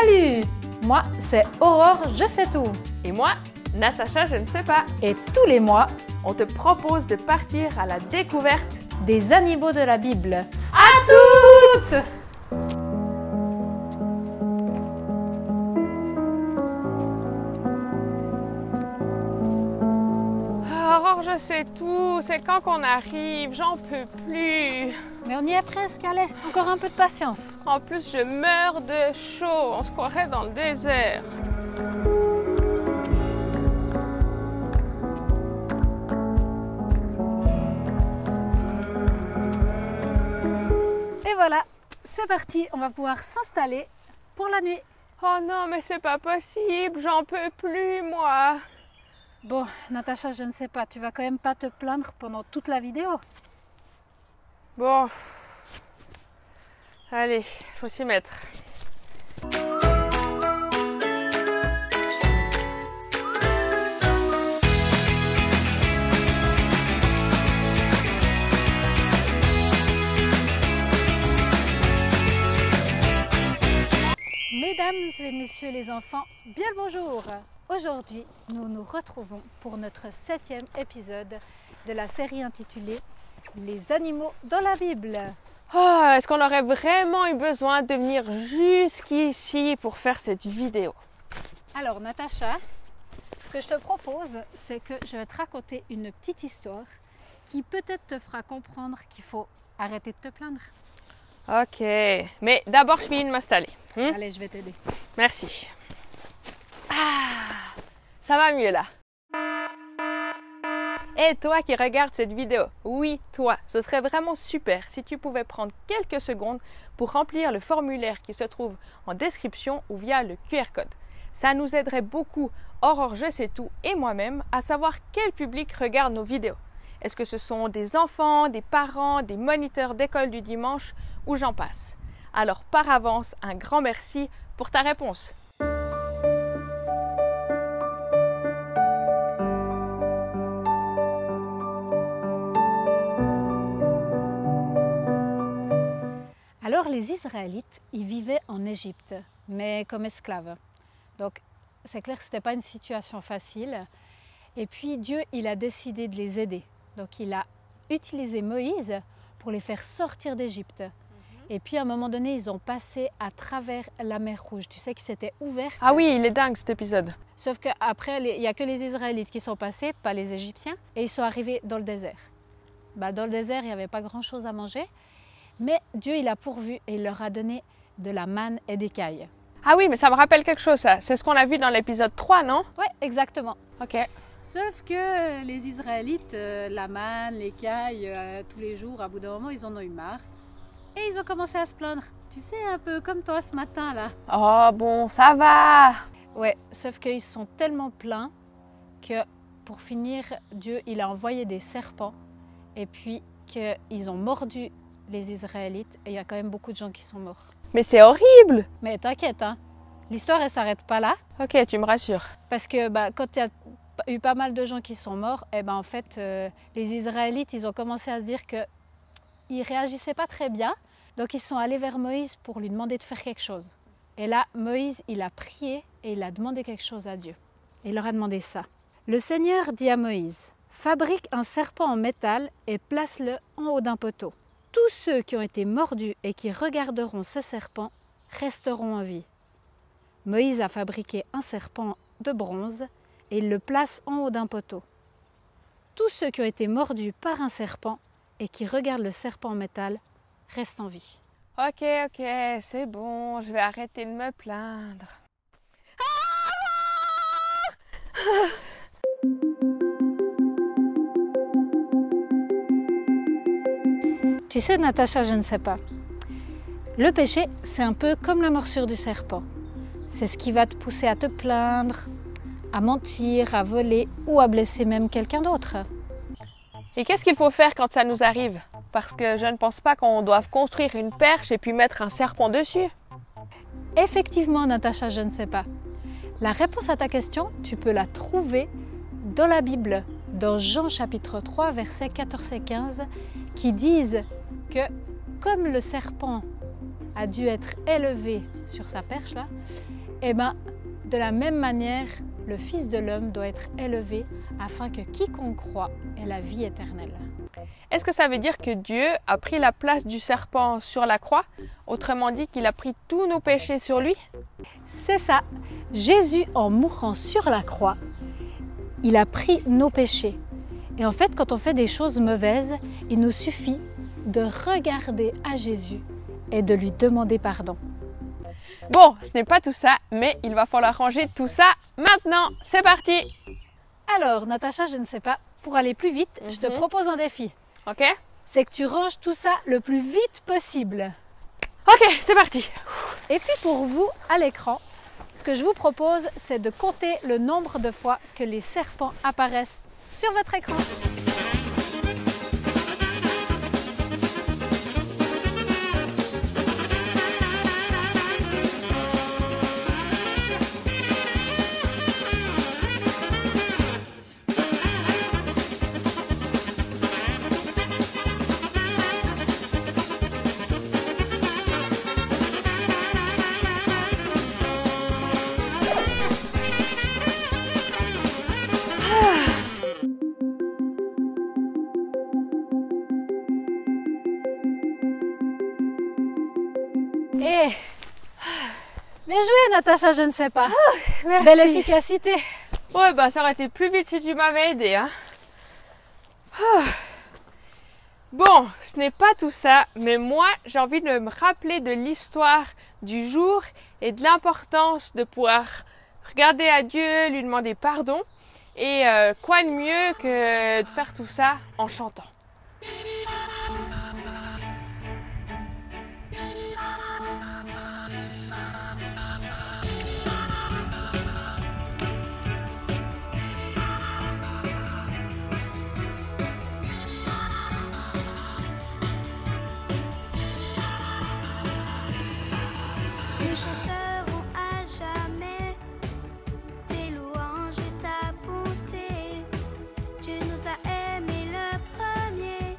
Salut! Moi, c'est Aurore, je sais tout. Et moi, Natacha, je ne sais pas. Et tous les mois, On te propose de partir à la découverte des animaux de la Bible. À toutes! Aurore, je sais tout. C'est quand qu'on arrive, j'en peux plus. Mais on y est presque, allez, encore un peu de patience. En plus, je meurs de chaud. On se croirait dans le désert. Et voilà, c'est parti, on va pouvoir s'installer pour la nuit. Oh non, mais c'est pas possible. J'en peux plus, moi. Bon, Natacha, je ne sais pas, tu vas quand même pas te plaindre pendant toute la vidéo. Bon. Allez, faut s'y mettre. Mesdames et messieurs les enfants, bien le bonjour! Aujourd'hui, nous nous retrouvons pour notre 7e épisode de la série intitulée Les animaux dans la Bible. Oh, est-ce qu'on aurait vraiment eu besoin de venir jusqu'ici pour faire cette vidéo? Alors Natacha, ce que je te propose, c'est que je vais te raconter une petite histoire qui peut-être te fera comprendre qu'il faut arrêter de te plaindre. Ok, mais d'abord je finis de m'installer. Allez, je vais t'aider. Merci. Ah, ça va mieux là. Et toi qui regardes cette vidéo, oui, toi, ce serait vraiment super si tu pouvais prendre quelques secondes pour remplir le formulaire qui se trouve en description ou via le QR code. Ça nous aiderait beaucoup, Aurore, je sais tout, et moi-même, à savoir quel public regarde nos vidéos. Est-ce que ce sont des enfants, des parents, des moniteurs d'école du dimanche ou j'en passe? Alors par avance, un grand merci pour ta réponse. Alors les Israélites, ils vivaient en Égypte, mais comme esclaves. Donc c'est clair que ce n'était pas une situation facile. Et puis Dieu, il a décidé de les aider. Donc il a utilisé Moïse pour les faire sortir d'Égypte. Et puis à un moment donné, ils ont passé à travers la mer Rouge. Tu sais que c'était ouvert. Ah oui, il est dingue cet épisode. Sauf qu'après, il n'y a que les Israélites qui sont passés, pas les Égyptiens. Et ils sont arrivés dans le désert. Dans le désert, il n'y avait pas grand-chose à manger. Mais Dieu, il a pourvu et il leur a donné de la manne et des cailles. Ah oui, mais ça me rappelle quelque chose ça. C'est ce qu'on a vu dans l'épisode 3, non? Oui, exactement. Ok. Sauf que les Israélites, la manne, les cailles, tous les jours, à bout d'un moment, ils en ont eu marre. Et ils ont commencé à se plaindre. Tu sais, un peu comme toi ce matin là. Oh bon, ça va. Ouais, sauf qu'ils sont tellement pleins que pour finir, Dieu, il a envoyé des serpents. Et puis qu'ils ont mordu les Israélites. Et il y a quand même beaucoup de gens qui sont morts. Mais c'est horrible. Mais t'inquiète, hein, l'histoire, elle s'arrête pas là. Ok, tu me rassures. Parce que quand il y a eu pas mal de gens qui sont morts, et en fait, les Israélites, ils ont commencé à se dire que ils réagissaient pas très bien. Donc ils sont allés vers Moïse pour lui demander de faire quelque chose. Et là, Moïse, il a prié et il a demandé quelque chose à Dieu. Il leur a demandé ça. Le Seigneur dit à Moïse, « Fabrique un serpent en métal et place-le en haut d'un poteau. Tous ceux qui ont été mordus et qui regarderont ce serpent resteront en vie. » Moïse a fabriqué un serpent de bronze et il le place en haut d'un poteau. Tous ceux qui ont été mordus par un serpent et qui regardent le serpent en métal restent en vie. Ok, c'est bon, je vais arrêter de me plaindre. Tu sais, Natacha, je ne sais pas. Le péché, c'est un peu comme la morsure du serpent. C'est ce qui va te pousser à te plaindre, à mentir, à voler ou à blesser même quelqu'un d'autre. Et qu'est-ce qu'il faut faire quand ça nous arrive? Parce que je ne pense pas qu'on doive construire une perche et puis mettre un serpent dessus. Effectivement, Natacha, je ne sais pas. La réponse à ta question, tu peux la trouver dans la Bible, dans Jean chapitre 3, versets 14 et 15, qui disent que comme le serpent a dû être élevé sur sa perche là, et bien de la même manière, le Fils de l'homme doit être élevé afin que quiconque croit ait la vie éternelle. Est-ce que ça veut dire que Dieu a pris la place du serpent sur la croix? Autrement dit, qu'il a pris tous nos péchés sur lui? C'est ça. Jésus, en mourant sur la croix, il a pris nos péchés. Et en fait, quand on fait des choses mauvaises, il nous suffit de regarder à Jésus et de lui demander pardon. Bon, ce n'est pas tout ça, mais il va falloir ranger tout ça maintenant. C'est parti! Alors, Natacha, je ne sais pas, pour aller plus vite, je te propose un défi. Ok? C'est que tu ranges tout ça le plus vite possible. Ok, c'est parti! Et puis pour vous, à l'écran, ce que je vous propose, c'est de compter le nombre de fois que les serpents apparaissent sur votre écran. Et bien joué, Natacha, je ne sais pas. Merci. Belle efficacité. Ouais, bah ça aurait été plus vite si tu m'avais aidé. Hein. Bon, ce n'est pas tout ça, mais moi j'ai envie de me rappeler de l'histoire du jour et de l'importance de pouvoir regarder à Dieu, lui demander pardon. Et quoi de mieux que de faire tout ça en chantant. Nous chanterons à jamais tes louanges et ta bonté. Tu nous as aimés le premier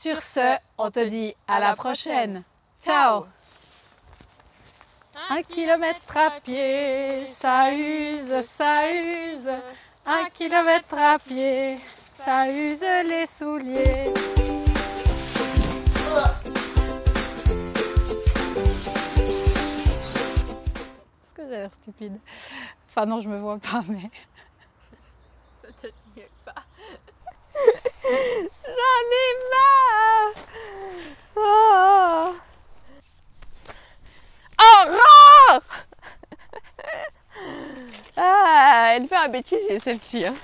Sur ce, on te dit à la prochaine. Ciao! 1 kilomètre à pied, ça use, ça use. 1 kilomètre à pied, ça use les souliers. Est-ce que j'ai l'air stupide? Enfin non, je me vois pas, mais... Peut-être mieux pas. J'en ai marre. Oh. Aurore. Ah, elle fait un bêtisier celle-ci. Hein.